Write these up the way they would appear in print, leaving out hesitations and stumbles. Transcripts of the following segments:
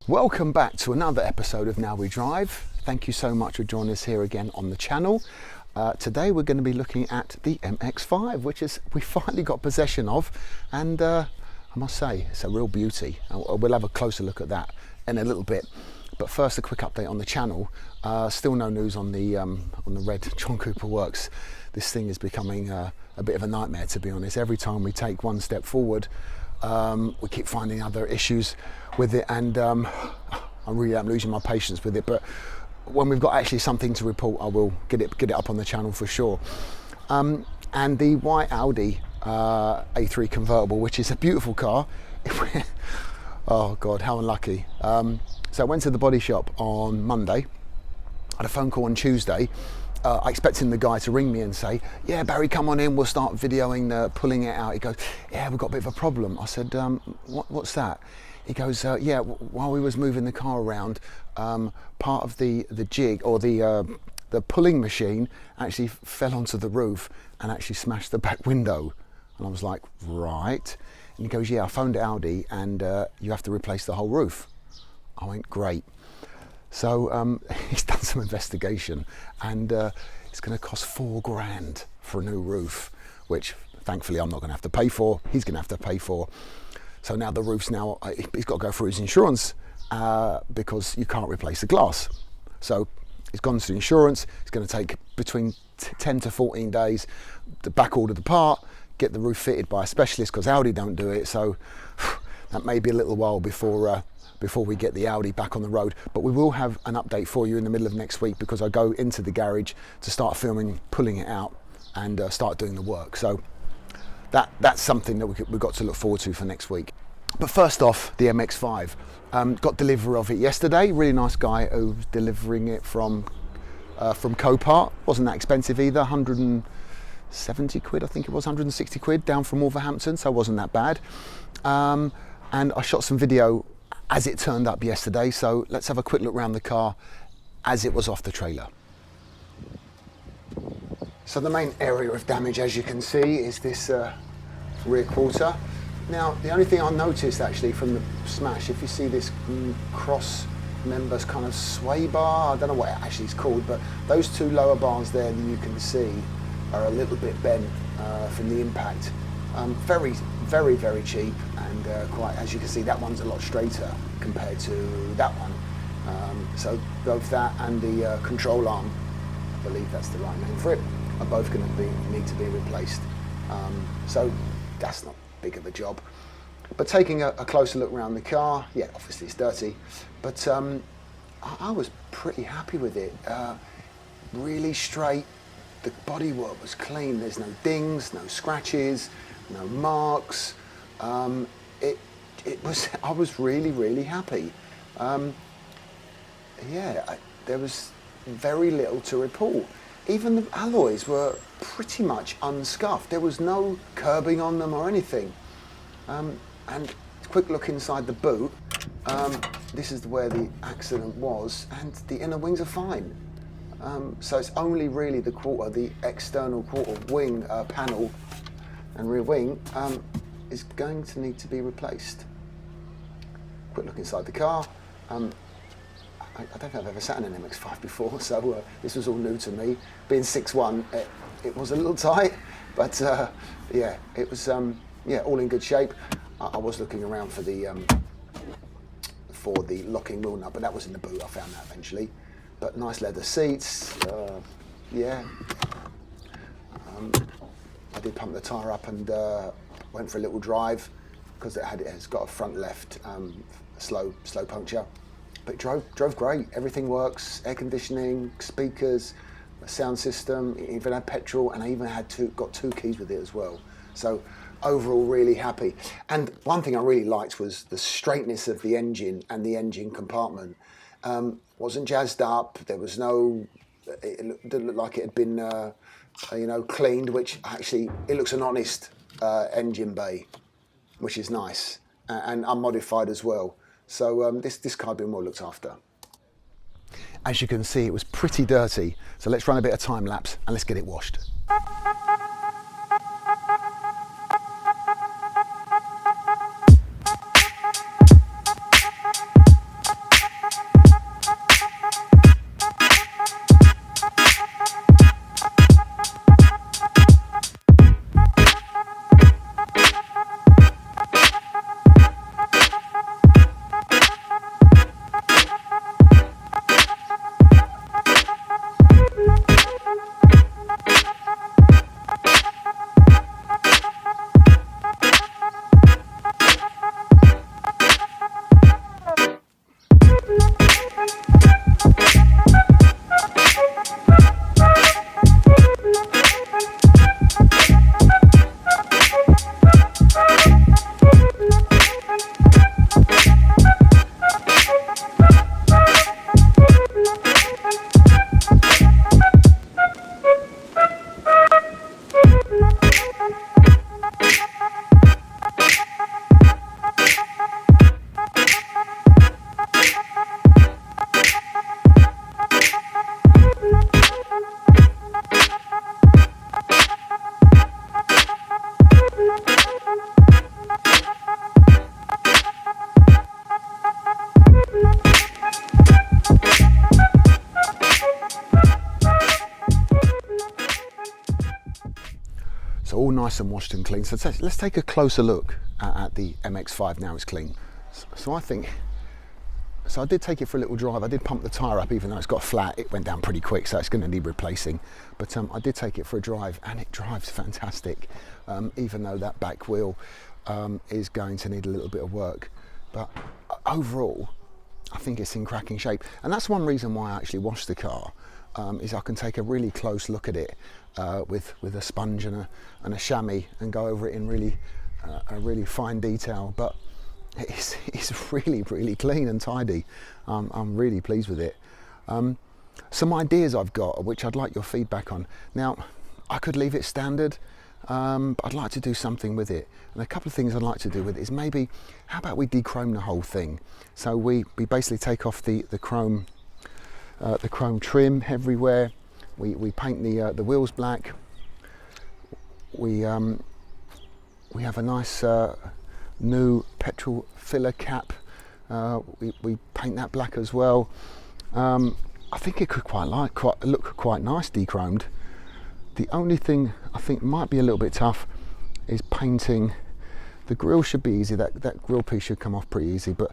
Welcome back to another episode of Now We Drive. Thank you so much for joining us here again on the channel. Today we're going to be looking at the MX5, which is we finally got possession of, and I must say it's a real beauty. We'll have a closer look at that in a little bit. But first, a quick update on the channel. Still no news on the red John Cooper works. This thing is becoming a bit of a nightmare, to be honest. Every time we take one step forward, we keep finding other issues with it, and I really am losing my patience with it. But when we've got actually something to report, I will get it up on the channel for sure. And the white Audi A3 convertible, which is a beautiful car. Oh God, how unlucky. So I went to the body shop on Monday, had a phone call on Tuesday, expecting the guy to ring me and say, yeah, Barry, come on in, we'll start videoing pulling it out. He goes, yeah, we've got a bit of a problem. I said, what's that? He goes, yeah, while we was moving the car around, part of the jig or the pulling machine actually fell onto the roof and actually smashed the back window. And I was like, right. And he goes, yeah, I phoned Audi and you have to replace the whole roof. I went, great. So he's done some investigation, and it's going to cost $4 grand for a new roof, which thankfully I'm not going to have to pay for. He's going to have to pay for. So now the roof's he's got to go through his insurance because you can't replace the glass. So he's gone to insurance. It's going to take between 10 to 14 days to back order the part, get the roof fitted by a specialist because Audi don't do it. So that may be a little while before we get the Audi back on the road. But we will have an update for you in the middle of next week, because I go into the garage to start filming, pulling it out, and start doing the work. So that's something that we've got to look forward to for next week. But first off, the MX5. Got delivery of it yesterday. Really nice guy who's delivering it from Copart. Wasn't that expensive either, 170 quid, I think it was, 160 quid down from Wolverhampton, so it wasn't that bad. And I shot some video as it turned up yesterday, so let's have a quick look around the car as it was off the trailer. So the main area of damage, as you can see, is this rear quarter. Now, the only thing I noticed actually from the smash, if you see this cross members kind of sway bar, I don't know what it actually is called, but those two lower bars there that you can see are a little bit bent from the impact. Very, very, very cheap, and quite, as you can see, that one's a lot straighter compared to that one. So both that and the control arm, I believe that's the right name for it, are both going to need to be replaced. So that's not big of a job. But taking a closer look around the car, yeah, obviously it's dirty, but I was pretty happy with it. Really straight. The bodywork was clean. There's no dings, no scratches, no marks. I was really, really happy. There was very little to report. Even the alloys were pretty much unscuffed. There was no curbing on them or anything. And quick look inside the boot. This is where the accident was, and the inner wings are fine. So it's only really the external quarter wing panel and rear wing is going to need to be replaced. Quick look inside the car. I don't think I've ever sat in an MX5 before, so this was all new to me. Being 6'1", it was a little tight, but yeah, it was all in good shape. I was looking around for the locking wheel nut, but that was in the boot. I found that eventually. But nice leather seats, yeah. I did pump the tyre up and went for a little drive because it's got a front left slow puncture. But it drove great. Everything works. Air conditioning, speakers, a sound system. It even had petrol, and I even got two keys with it as well. So overall, really happy. And one thing I really liked was the straightness of the engine and the engine compartment. Wasn't jazzed up. There was no. It didn't look like it had been, cleaned. Which actually, it looks an honest engine bay, which is nice, and unmodified as well. So this car had been well looked after. As you can see, it was pretty dirty. So let's run a bit of time lapse and let's get it washed. So all nice and washed and clean. So let's take a closer look at the MX5 now it's clean. So I did take it for a little drive. I did pump the tyre up, even though it's got flat. It went down pretty quick, so it's going to need replacing. But I did take it for a drive, and it drives fantastic, even though that back wheel is going to need a little bit of work. But overall, I think it's in cracking shape. And that's one reason why I actually washed the car, is I can take a really close look at it with a sponge and a chamois and go over it in a really fine detail. But it's really, really clean and tidy. I'm really pleased with it. Some ideas I've got, which I'd like your feedback on. Now, I could leave it standard, but I'd like to do something with it. And a couple of things I'd like to do with it is maybe, how about we dechrome the whole thing? So we basically take off the chrome trim everywhere. We paint the wheels black. We have a nice new petrol filler cap. We paint that black as well. I think it could look quite nice dechromed. The only thing I think might be a little bit tough is painting. The grille should be easy. That grille piece should come off pretty easy, but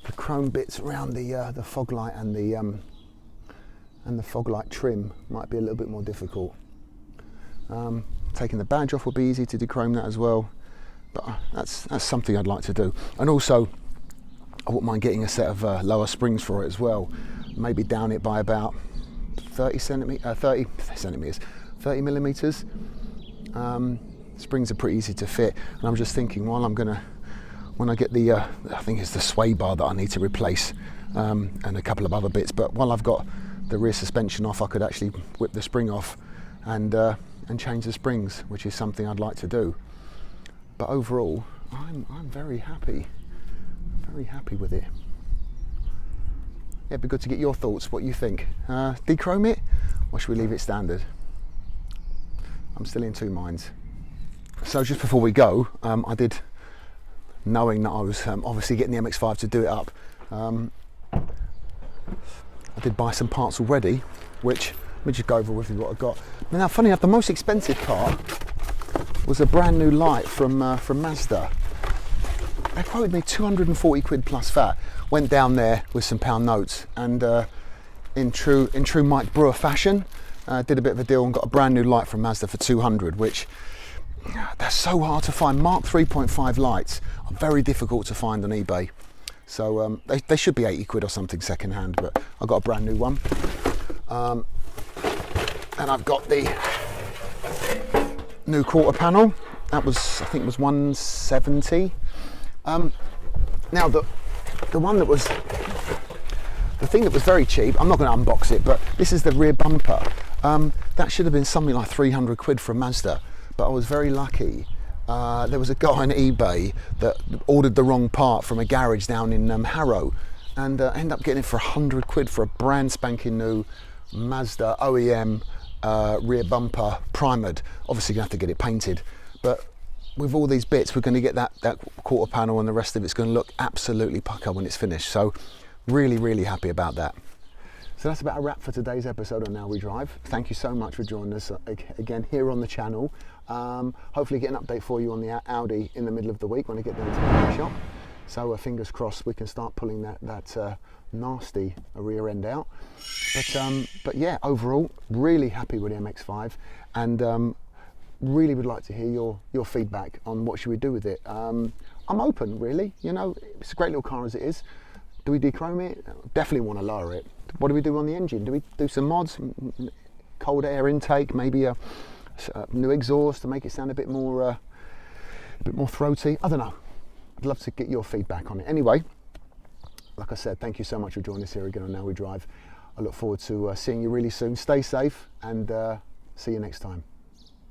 the chrome bits around the fog light and the fog light trim might be a little bit more difficult. Taking the badge off would be easy to dechrome that as well. But that's something I'd like to do. And also, I wouldn't mind getting a set of lower springs for it as well. Maybe down it by about 30 millimeters. Springs are pretty easy to fit. And I'm just thinking, when I get the, I think it's the sway bar that I need to replace, and a couple of other bits. But while I've got the rear suspension off, I could actually whip the spring off and change the springs, which is something I'd like to do. But overall, I'm very happy with it. Yeah, it'd be good to get your thoughts, what you think. Dechrome it, or should we leave it standard? I'm still in two minds. So just before we go, I did, knowing that I was obviously getting the MX5 to do it up, I did buy some parts already, which, let me just go over with you what I got. Now, funny enough, the most expensive part was a brand new light from Mazda. They quoted me 240 quid plus VAT. Went down there with some pound notes, and in true Mike Brewer fashion, did a bit of a deal and got a brand new light from Mazda for 200, which they're so hard to find. Mark 3.5 lights are very difficult to find on eBay. So they should be 80 quid or something second hand, but I got a brand new one. And I've got the new quarter panel. That was, I think it was 170. Now the thing that was very cheap, I'm not going to unbox it, but this is the rear bumper. That should have been something like 300 quid from Mazda, but I was very lucky. There was a guy on eBay that ordered the wrong part from a garage down in Harrow, and ended up getting it for 100 quid for a brand spanking new Mazda OEM rear bumper primered. Obviously going to have to get it painted, but with all these bits we're going to get that quarter panel, and the rest of it's going to look absolutely pucker when it's finished. So really happy about that. So that's about a wrap for today's episode on Now We Drive. Thank you so much for joining us again here on the channel. Hopefully get an update for you on the Audi in the middle of the week when I get down to the workshop. So fingers crossed we can start pulling that nasty rear end out. But yeah, overall really happy with the MX5, and really would like to hear your feedback on what should we do with it. I'm open, really. You know, it's a great little car as it is. Do we dechrome it? Definitely want to lower it. What do we do on the engine? Do we do some mods? Cold air intake, maybe a new exhaust to make it sound a bit more throaty? I don't know. I'd love to get your feedback on it. Anyway, like I said, thank you so much for joining us here again on Now We Drive. I look forward to seeing you really soon. Stay safe, and see you next time.